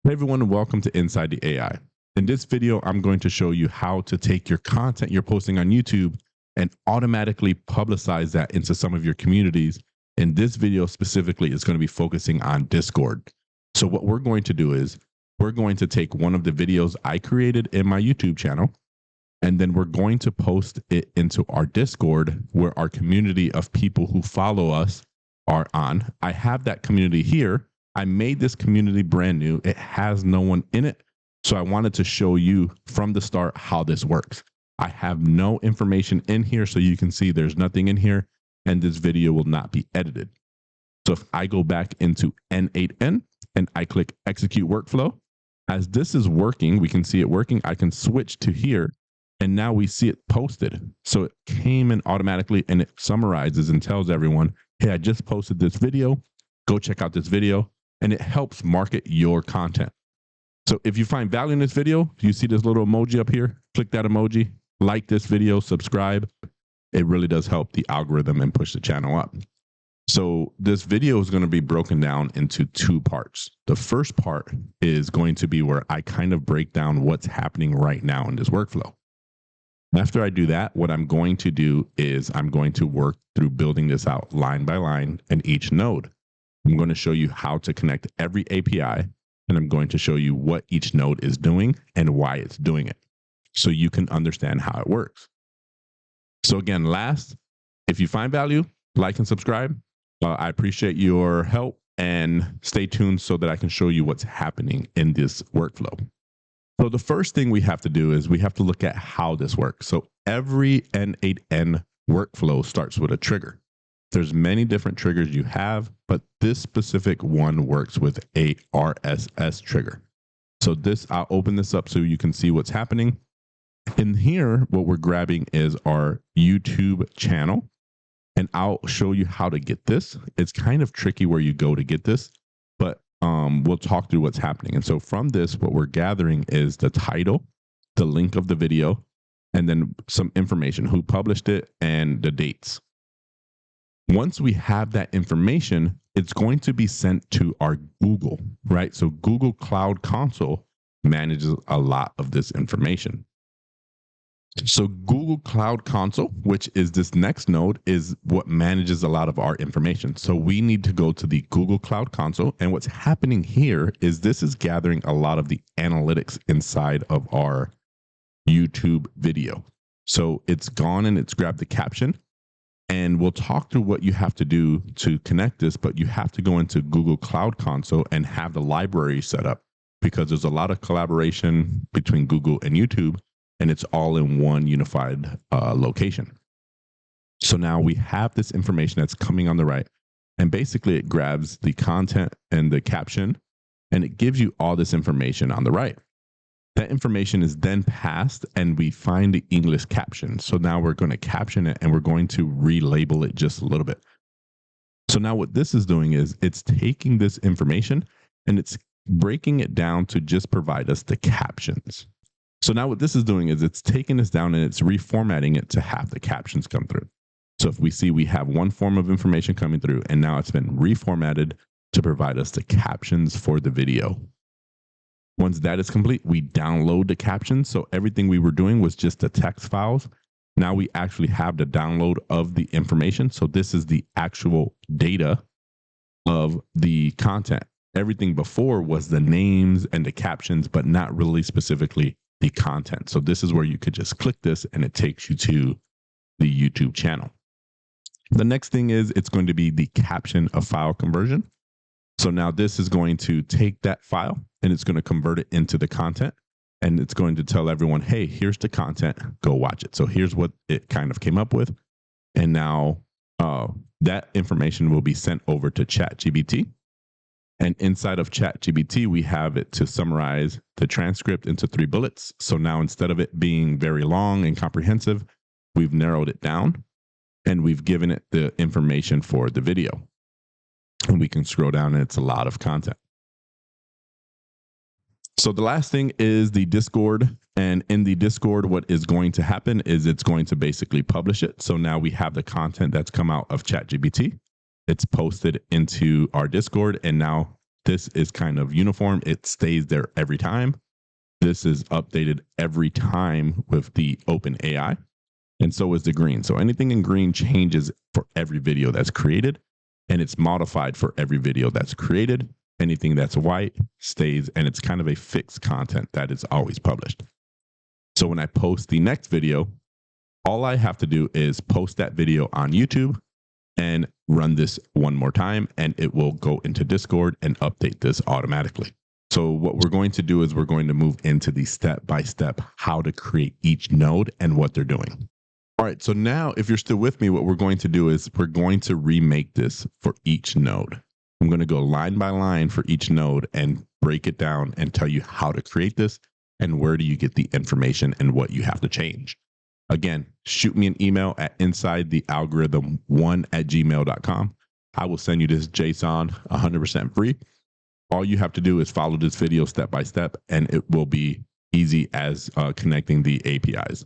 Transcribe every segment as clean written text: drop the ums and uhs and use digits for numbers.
Hey everyone, and welcome to Inside the AI. In this video, I'm going to show you how to take your content you're posting on YouTube and automatically publicize that into some of your communities. And this video specifically is going to be focusing on Discord. So what we're going to do is we're going to take one of the videos I created in my YouTube channel, and then we're going to post it into our Discord where our community of people who follow us are on. I have that community here. I made this community brand new. It has no one in it. So I wanted to show you from the start how this works. I have no information in here, so you can see there's nothing in here, and this video will not be edited. So if I go back into N8N and I click execute workflow, as this is working, we can see it working. I can switch to here, and now we see it posted. So it came in automatically, and it summarizes and tells everyone, hey, I just posted this video. Go check out this video. And it helps market your content. So if you find value in this video, you see this little emoji up here, click that emoji, like this video, subscribe. It really does help the algorithm and push the channel up. So this video is going to be broken down into two parts. The first part is going to be where I kind of break down what's happening right now in this workflow. After I do that, what I'm going to do is I'm going to work through building this out line by line in each node. I'm going to show you how to connect every API, and I'm going to show you what each node is doing and why it's doing it, so you can understand how it works. So again, last, if you find value, like and subscribe. I appreciate your help, and stay tuned so that I can show you what's happening in this workflow. So the first thing we have to do is we have to look at how this works. So every N8N workflow starts with a trigger. There's many different triggers you have, but this specific one works with a RSS trigger. So I'll open this up so you can see what's happening. In here, what we're grabbing is our YouTube channel, and I'll show you how to get this. It's kind of tricky where you go to get this, but we'll talk through what's happening. And so from this, what we're gathering is the title, the link of the video, and then some information, who published it, and the dates. Once we have that information, it's going to be sent to our Google, right? So Google Cloud Console manages a lot of this information. So Google Cloud Console, which is this next node, is what manages a lot of our information. So we need to go to the Google Cloud Console. And what's happening here is this is gathering a lot of the analytics inside of our YouTube video. So it's gone and it's grabbed the caption. And we'll talk through what you have to do to connect this, but you have to go into Google Cloud Console and have the library set up, because there's a lot of collaboration between Google and YouTube, and it's all in one unified location. So now we have this information that's coming on the right, and basically it grabs the content and the caption, and it gives you all this information on the right. That information is then passed, and we find the English caption. So now we're going to caption it, and we're going to relabel it just a little bit. So now what this is doing is it's taking this information and it's breaking it down to just provide us the captions. So now what this is doing is it's taking this down and it's reformatting it to have the captions come through. So if we see we have one form of information coming through, and now it's been reformatted to provide us the captions for the video. Once that is complete, we download the captions. So everything we were doing was just the text files. Now we actually have the download of the information. So this is the actual data of the content. Everything before was the names and the captions, but not really specifically the content. So this is where you could just click this and it takes you to the YouTube channel. The next thing is it's going to be the caption of file conversion. So now this is going to take that file and it's going to convert it into the content, and it's going to tell everyone, hey, here's the content, go watch it. So here's what it kind of came up with. And now that information will be sent over to ChatGPT. And inside of ChatGPT, we have it to summarize the transcript into 3 bullets. So now instead of it being very long and comprehensive, we've narrowed it down and we've given it the information for the video. And we can scroll down and it's a lot of content. So the last thing is the Discord. And in the Discord, what is going to happen is it's going to basically publish it. So now we have the content that's come out of ChatGPT. It's posted into our Discord, and now This is kind of uniform. It stays there every time. This is updated every time with the open AI. And so is the green. So anything in green changes for every video that's created, and it's modified for every video that's created. Anything that's white stays, and it's kind of a fixed content that is always published. So when I post the next video, all I have to do is post that video on YouTube and run this one more time, and it will go into Discord and update this automatically. So what we're going to do is we're going to move into the step-by-step how to create each node and what they're doing. All right, so now if you're still with me, what we're going to do is we're going to remake this for each node. I'm going to go line by line for each node and break it down and tell you how to create this and where do you get the information and what you have to change. Again, shoot me an email at insidethealgorithm1@gmail.com. I will send you this JSON 100% free. All you have to do is follow this video step by step, and it will be easy as connecting the APIs.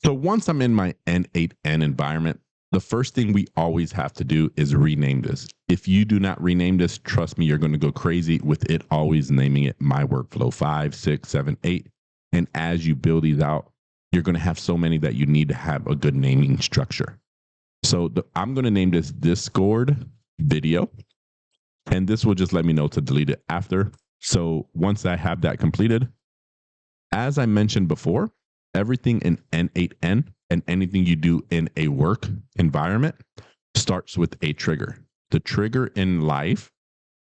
So once I'm in my N8N environment, the first thing we always have to do is rename this. If you do not rename this, trust me, you're going to go crazy with it always naming it My Workflow 5, 6, 7, 8. And as you build these out, you're going to have so many that you need to have a good naming structure. So I'm going to name this Discord video, and this will just let me know to delete it after. So once I have that completed, as I mentioned before, everything in N8N and anything you do in a work environment starts with a trigger. The trigger in life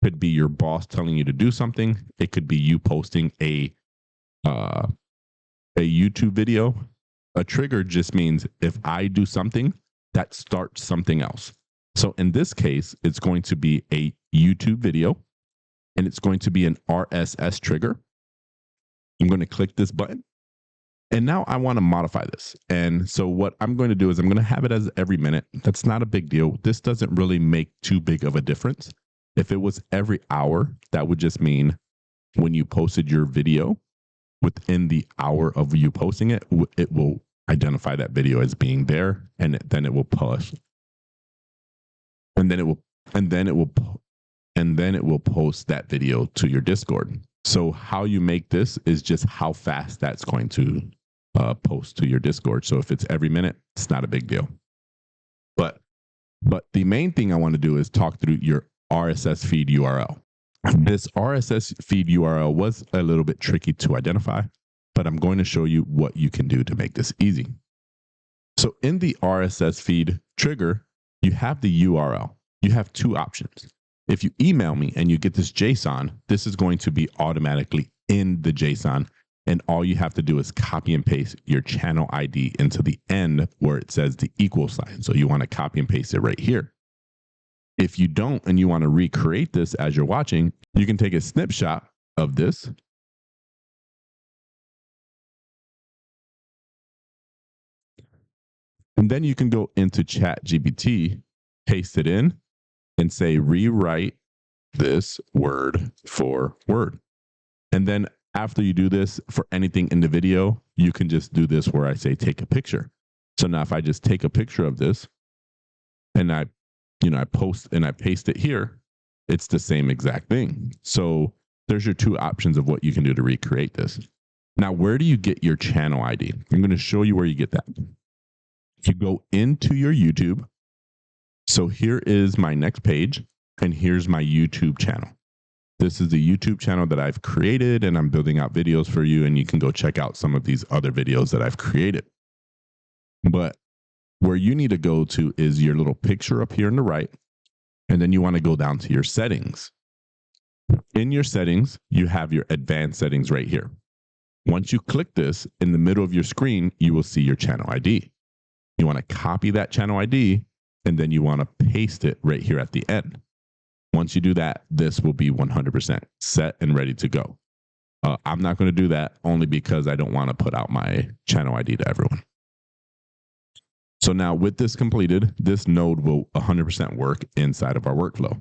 could be your boss telling you to do something. It could be you posting a YouTube video. A trigger just means if I do something, that starts something else. So in this case, it's going to be a YouTube video, and it's going to be an RSS trigger. I'm going to click this button. And now I want to modify this. And so what I'm going to do is I'm going to have it as every minute. That's not a big deal. This doesn't really make too big of a difference. If it was every hour, that would just mean when you posted your video, within the hour of you posting it, it will identify that video as being there, and then it will push. And then it will post that video to your Discord. So how you make this is just how fast that's going to post to your Discord. So if it's every minute, it's not a big deal. But the main thing I want to do is talk through your RSS feed URL. This RSS feed URL was a little bit tricky to identify, but I'm going to show you what you can do to make this easy. So in the RSS feed trigger, you have the URL. You have two options. If you email me and you get this JSON, this is going to be automatically in the JSON. And all you have to do is copy and paste your channel ID into the end where it says the equal sign. So you want to copy and paste it right here. If you don't, and you want to recreate this as you're watching, you can take a snapshot of this. And then you can go into ChatGPT, paste it in, and say, rewrite this word for word. And then after you do this for anything in the video, you can just do this where I say, take a picture. So now if I just take a picture of this and I post and I paste it here, it's the same exact thing. So there's your two options of what you can do to recreate this. Now, where do you get your channel ID? I'm going to show you where you get that. You go into your YouTube. So here is my next page, and here's my YouTube channel. This is the YouTube channel that I've created, and I'm building out videos for you, and you can go check out some of these other videos that I've created. But where you need to go to is your little picture up here on the right, and then you want to go down to your settings. In your settings, you have your advanced settings right here. Once you click this, in the middle of your screen, you will see your channel ID. You want to copy that channel ID, and then you want to paste it right here at the end. Once you do that, this will be 100% set and ready to go. I'm not going to do that only because I don't want to put out my channel ID to everyone. So now with this completed, this node will 100% work inside of our workflow.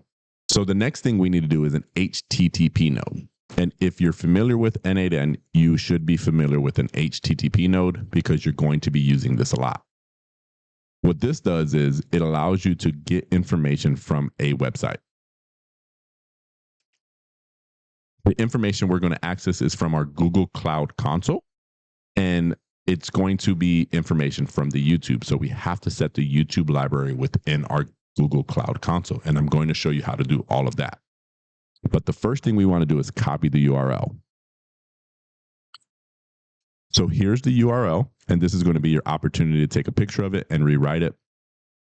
So the next thing we need to do is an HTTP node. And if you're familiar with N8N, you should be familiar with an HTTP node because you're going to be using this a lot. What this does is it allows you to get information from a website. The information we're going to access is from our Google Cloud Console, and it's going to be information from the YouTube. So we have to set the YouTube library within our Google Cloud Console, and I'm going to show you how to do all of that. But the first thing we want to do is copy the URL. So here's the URL, and this is going to be your opportunity to take a picture of it and rewrite it.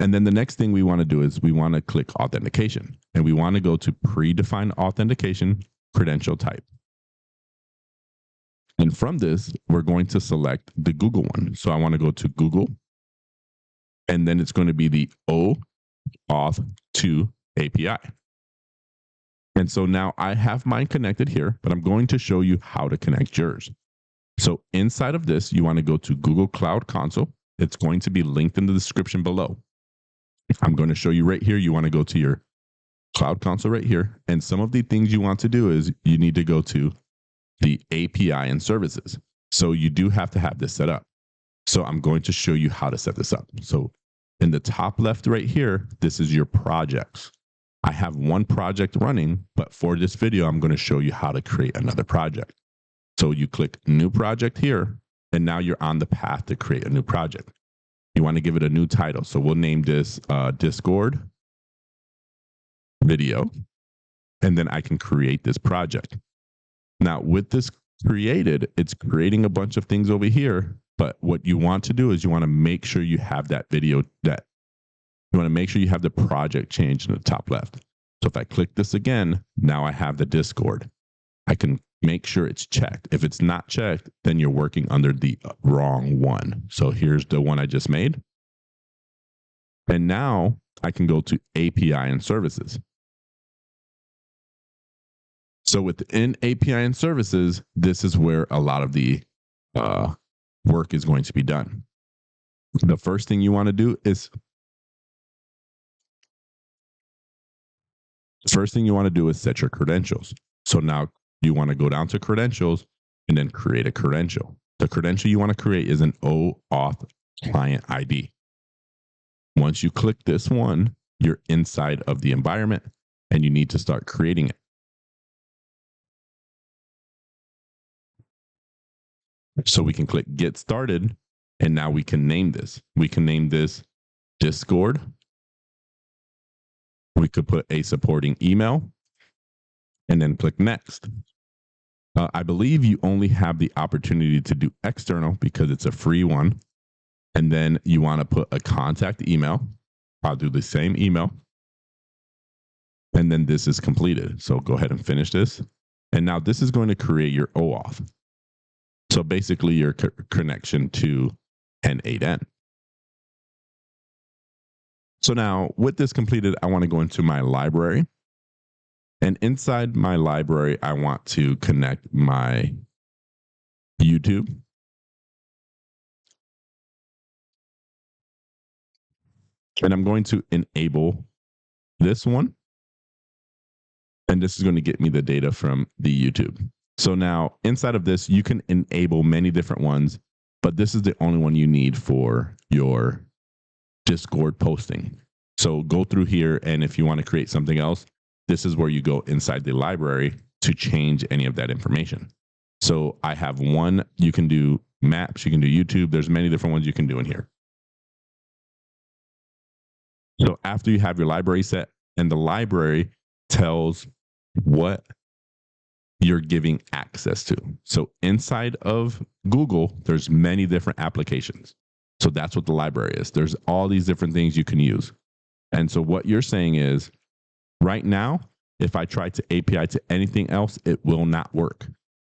And then the next thing we want to do is we want to click authentication, and we want to go to predefined authentication credential type. And from this, we're going to select the Google one. So I want to go to Google, and then it's going to be the OAuth 2 API. And so now I have mine connected here, but I'm going to show you how to connect yours. So inside of this, you want to go to Google Cloud Console. It's going to be linked in the description below. I'm going to show you right here. You want to go to your Cloud Console right here. And some of the things you want to do is you need to go to the API and services. So you do have to have this set up. So I'm going to show you how to set this up. So in the top left right here, this is your projects. I have one project running, but for this video, I'm going to show you how to create another project. So you click new project here, and now you're on the path to create a new project. You want to give it a new title. So we'll name this Discord video, and then I can create this project. Now with this created, it's creating a bunch of things over here, but what you want to do is you want to make sure you have that video, that you want to make sure you have the project change in the top left. So if I click this again, now I have the Discord. I can make sure it's checked. If it's not checked, then you're working under the wrong one. So here's the one I just made. And now I can go to API and services. So within API and services, this is where a lot of the work is going to be done. The first thing you want to do is set your credentials. So now you want to go down to credentials and then create a credential. The credential you want to create is an OAuth client ID. Once you click this one, you're inside of the environment and you need to start creating it. So we can click get started, and now we can name this. We can name this Discord. We could put a supporting email and then click next. I believe you only have the opportunity to do external because it's a free one. And then you want to put a contact email. I'll do the same email. And then this is completed. So go ahead and finish this. And now this is going to create your OAuth. So basically your connection to N8N. So now with this completed, I want to go into my library. And inside my library, I want to connect my YouTube. And I'm going to enable this one. And this is going to get me the data from the YouTube. So now inside of this, you can enable many different ones, but this is the only one you need for your Discord posting. So go through here, and if you want to create something else, this is where you go inside the library to change any of that information. So I have one, you can do maps, you can do YouTube. There's many different ones you can do in here. So after you have your library set, and the library tells what you're giving access to. So inside of Google, there's many different applications. So that's what the library is. There's all these different things you can use. And so what you're saying is, right now, if I try to API to anything else, it will not work.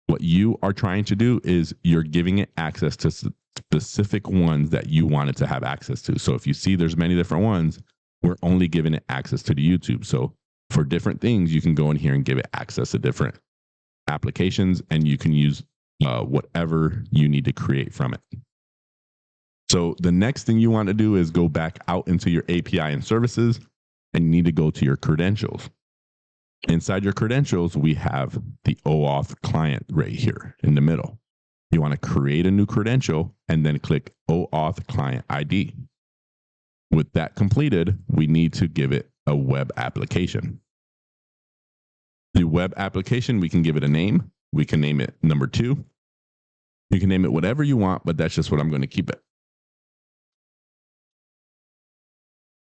What you are trying to do is you're giving it access to specific ones that you want it to have access to. So if you see there's many different ones, we're only giving it access to the YouTube. So for different things, you can go in here and give it access to different applications, and you can use whatever you need to create from it. So the next thing you want to do is go back out into your API and services, and you need to go to your credentials. Inside your credentials, we have the OAuth client right here in the middle. You want to create a new credential and then click OAuth client ID. With that completed, we need to give it a web application. The web application, we can give it a name. We can name it number 2. You can name it whatever you want, but that's just what I'm going to keep it.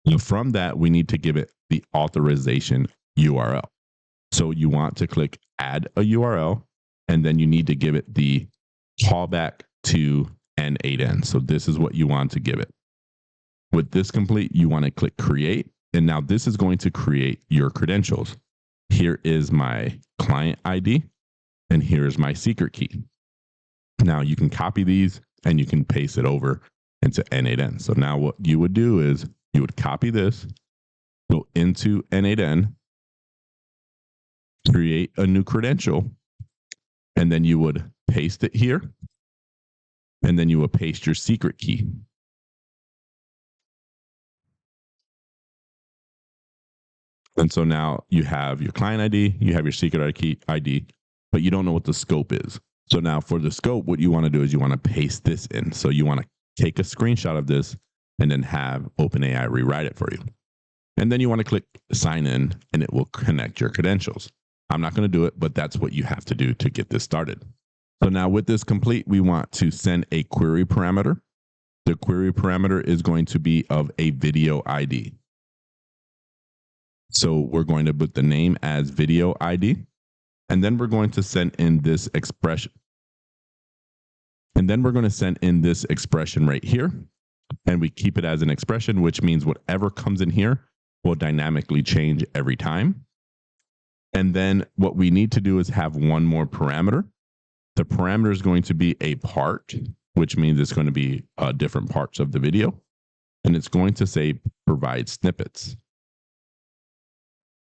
Now, from that, we need to give it the authorization URL. So you want to click add a URL, and then you need to give it the callback to N8N. So this is what you want to give it. With this complete, you want to click create. And now this is going to create your credentials. Here is my client ID, and here is my secret key. Now you can copy these and you can paste it over into N8N. So now what you would do is you would copy this, go into N8N, create a new credential, and then you would paste it here, and then you would paste your secret key. And so now you have your client ID, you have your secret ID, but you don't know what the scope is. So now for the scope, what you want to do is you want to paste this in. So you want to take a screenshot of this and then have OpenAI rewrite it for you. And then you want to click sign in and it will connect your credentials. I'm not going to do it, but that's what you have to do to get this started. So now with this complete, we want to send a query parameter. The query parameter is going to be of a video ID. So we're going to put the name as video ID, and then we're going to send in this expression. And then we're going to send in this expression right here, and we keep it as an expression, which means whatever comes in here will dynamically change every time. And then what we need to do is have one more parameter. The parameter is going to be a part, which means it's going to be different parts of the video. And it's going to say provide snippets.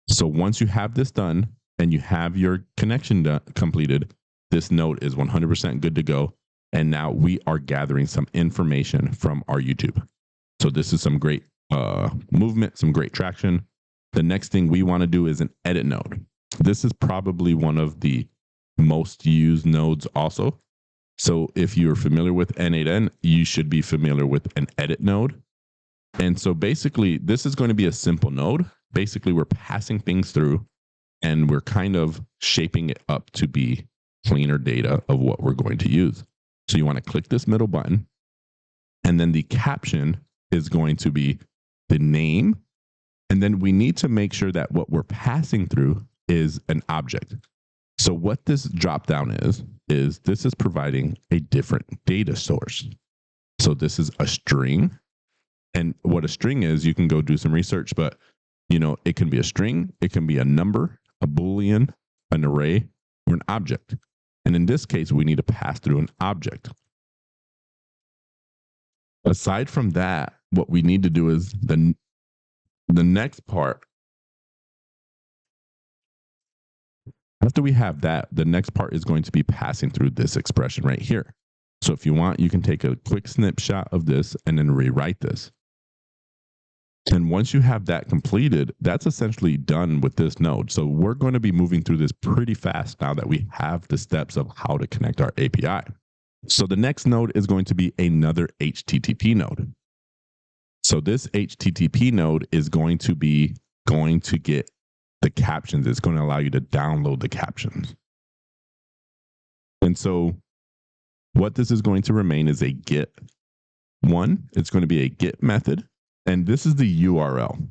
So once you have this done and you have your connection completed, this node is 100% good to go. And now we are gathering some information from our YouTube. So this is some great movement, some great traction. The next thing we want to do is an edit node. This is probably one of the most used nodes also. So if you're familiar with N8N, you should be familiar with an edit node. And so basically, this is going to be a simple node. Basically, we're passing things through and we're kind of shaping it up to be cleaner data of what we're going to use. So you want to click this middle button, and then the caption is going to be the name. And then we need to make sure that what we're passing through is an object. So what this dropdown is this is providing a different data source. So this is a string. And what a string is, you can go do some research, but it can be a string, it can be a number, a Boolean, an array, or an object. And in this case, we need to pass through an object. Aside from that, what we need to do is the next part. After we have that, the next part is going to be passing through this expression right here. So if you want, you can take a quick snapshot of this and then rewrite this. And once you have that completed, that's essentially done with this node. So we're going to be moving through this pretty fast now that we have the steps of how to connect our API. So the next node is going to be another HTTP node. So this HTTP node is going to get the captions. It's going to allow you to download the captions. And so what this is going to remain is a get one. It's going to be a get method. And this is the URL.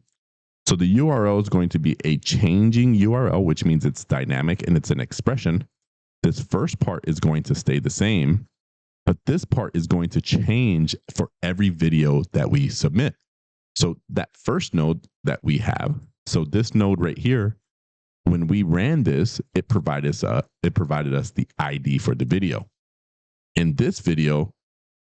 So the URL is going to be a changing URL, which means it's dynamic and it's an expression. This first part is going to stay the same, but this part is going to change for every video that we submit. So that first node that we have, so this node right here, when we ran this, it provided us the ID for the video. In this video,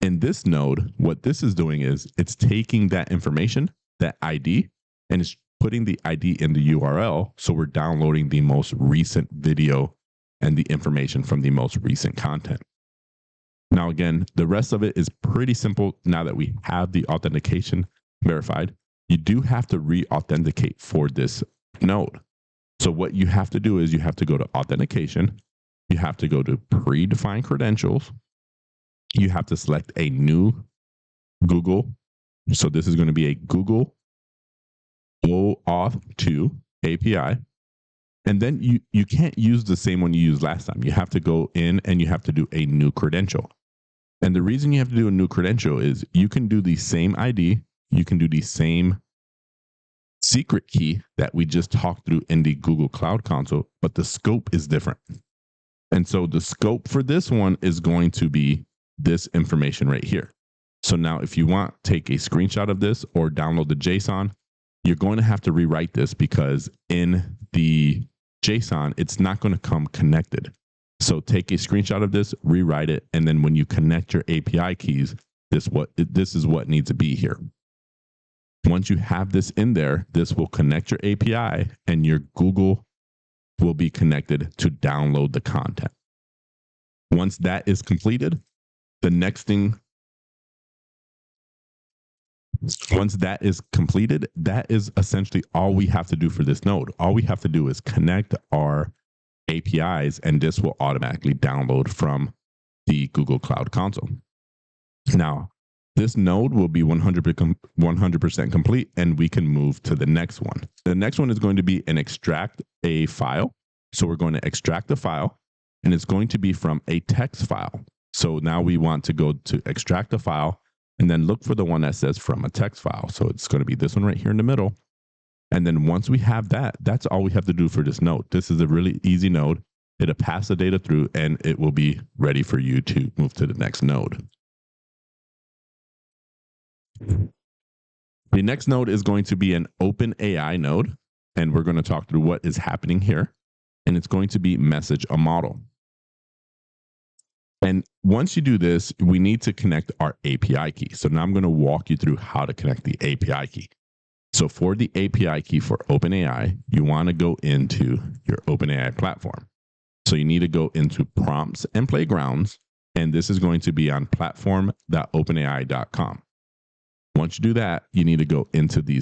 in this node, what this is doing is it's taking that information, that ID, and it's putting the ID in the URL. So we're downloading the most recent video and the information from the most recent content. Now, again, the rest of it is pretty simple now that we have the authentication verified. You do have to re-authenticate for this node. So what you have to do is you have to go to authentication. You have to go to predefined credentials. You have to select a new Google. So this is going to be a Google OAuth 2 API. And then you can't use the same one you used last time. You have to go in and you have to do a new credential. And the reason you have to do a new credential is you can do the same ID, you can do the same secret key that we just talked through in the Google Cloud Console, but the scope is different. And so the scope for this one is going to be this information right here. So now if you want, take a screenshot of this or download the JSON, you're going to have to rewrite this because in the JSON, it's not going to come connected. So take a screenshot of this, rewrite it, and then when you connect your API keys, this is what needs to be here. Once you have this in there, this will connect your API and your Google will be connected to download the content. Once that is completed, the next thing, once that is completed, that is essentially all we have to do for this node. All we have to do is connect our APIs and this will automatically download from the Google Cloud Console. Now, this node will be 100% complete and we can move to the next one. The next one is going to be an extract a file. So we're going to extract the file and it's going to be from a text file. So now we want to go to extract a file and then look for the one that says from a text file. So it's going to be this one right here in the middle. And then once we have that, that's all we have to do for this node. This is a really easy node. It'll pass the data through and it will be ready for you to move to the next node. The next node is going to be an OpenAI node, and we're going to talk through what is happening here. And it's going to be message a model. And once you do this, we need to connect our API key. So now I'm going to walk you through how to connect the API key. So for the API key for OpenAI, you want to go into your OpenAI platform. So you need to go into prompts and playgrounds, and this is going to be on platform.openai.com. Once you do that, you need to go into the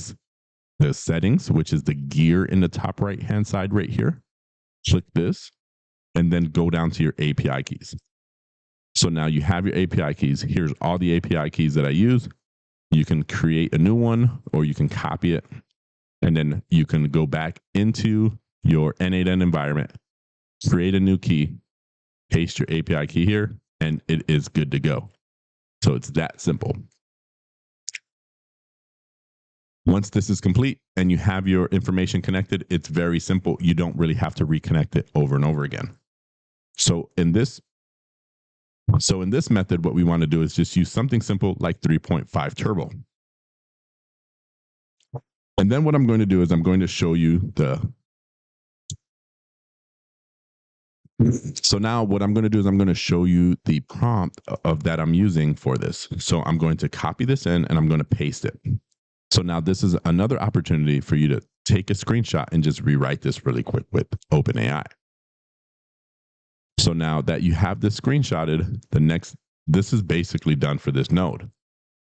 settings, which is the gear in the top right-hand side right here. Click this, and then go down to your API keys. So now you have your API keys. Here's all the API keys that I use. You can create a new one, or you can copy it, and then you can go back into your N8N environment, create a new key, paste your API key here, and it is good to go. So it's that simple. Once this is complete and you have your information connected, it's very simple. You don't really have to reconnect it over and over again. So in this method, what we want to do is just use something simple like 3.5 Turbo. And then what I'm going to do is I'm going to show you so now what I'm going to do is I'm going to show you the prompt of that I'm using for this. So I'm going to copy this in and I'm going to paste it. So now this is another opportunity for you to take a screenshot and just rewrite this really quick with OpenAI. So now that you have this screenshotted, this is basically done for this node.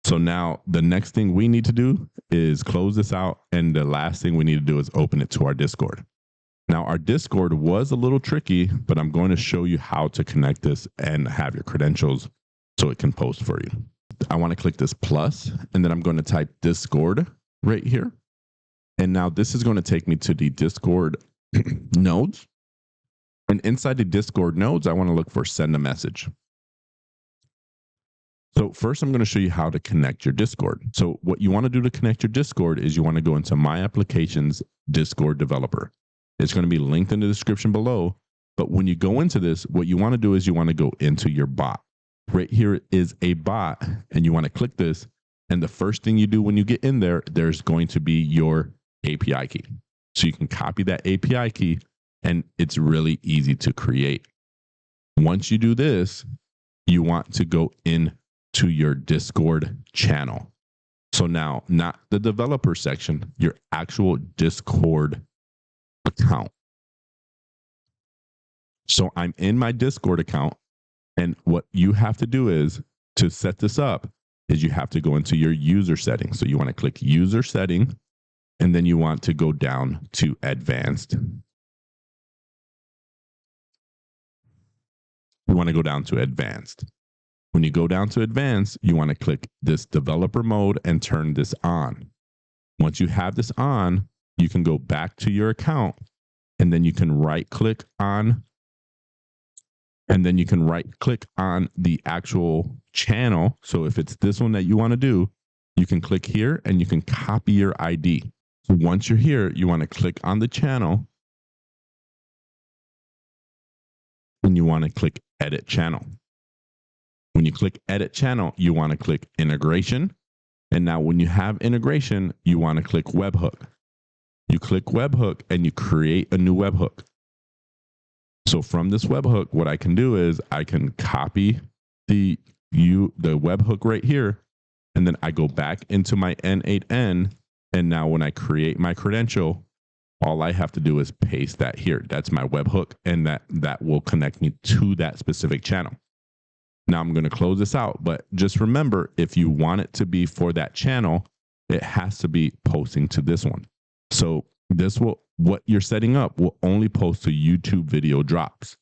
So now the next thing we need to do is close this out. And the last thing we need to do is open it to our Discord. Now our Discord was a little tricky, but I'm going to show you how to connect this and have your credentials so it can post for you. I want to click this plus, and then I'm going to type Discord right here. And now this is going to take me to the Discord nodes. And inside the Discord nodes, I want to look for send a message. So first, I'm going to show you how to connect your Discord. So what you want to do to connect your Discord is you want to go into My Applications Discord Developer. It's going to be linked in the description below. But when you go into this, what you want to do is you want to go into your bot. Right here is a bot, and you want to click this. And the first thing you do when you get in there, there's going to be your API key. So you can copy that API key, and it's really easy to create. Once you do this, you want to go into your Discord channel. So now, not the developer section, your actual Discord account. So I'm in my Discord account. And what you have to do is to set this up is you have to go into your user settings. So you want to click user setting, and then you want to go down to advanced. You want to go down to advanced. When you go down to advanced, you want to click this developer mode and turn this on. Once you have this on, you can go back to your account and then you can right click on the actual channel. So if it's this one that you want to do, you can click here and you can copy your ID. So once you're here, you want to click on the channel and you want to click edit channel. When you click edit channel, you want to click integration. And now when you have integration, you want to click webhook. You click webhook and you create a new webhook. So from this webhook, what I can do is I can copy the webhook right here, and then I go back into my N8N. And now when I create my credential, all I have to do is paste that here. That's my webhook, and that will connect me to that specific channel. Now I'm going to close this out, but just remember, if you want it to be for that channel, it has to be posting to this one. So what you're setting up will only post to YouTube video drops.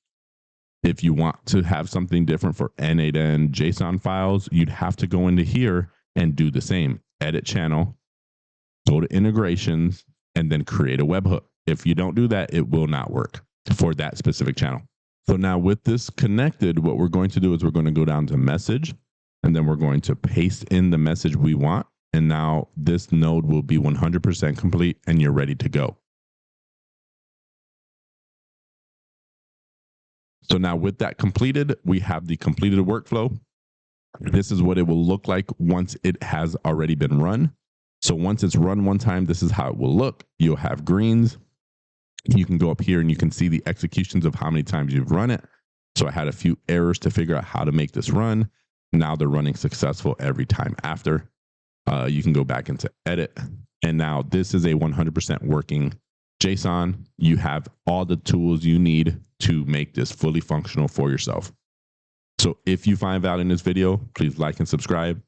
If you want to have something different for N8N JSON files, you'd have to go into here and do the same. Edit channel, go to integrations, and then create a webhook. If you don't do that, it will not work for that specific channel. So now with this connected, what we're going to do is we're going to go down to message, and then we're going to paste in the message we want. And now this node will be 100% complete and you're ready to go. So now with that completed, we have the completed workflow. This is what it will look like once it has already been run. So once it's run one time, this is how it will look. You'll have greens. You can go up here and you can see the executions of how many times you've run it. So I had a few errors to figure out how to make this run. Now they're running successful every time after. You can go back into edit. And now this is a 100% working JSON. You have all the tools you need to make this fully functional for yourself. So if you find value in this video, please like and subscribe.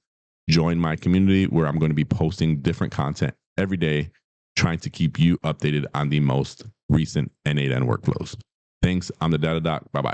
Join my community where I'm going to be posting different content every day, trying to keep you updated on the most recent N8N workflows. Thanks. I'm the Data Doc. Bye-bye.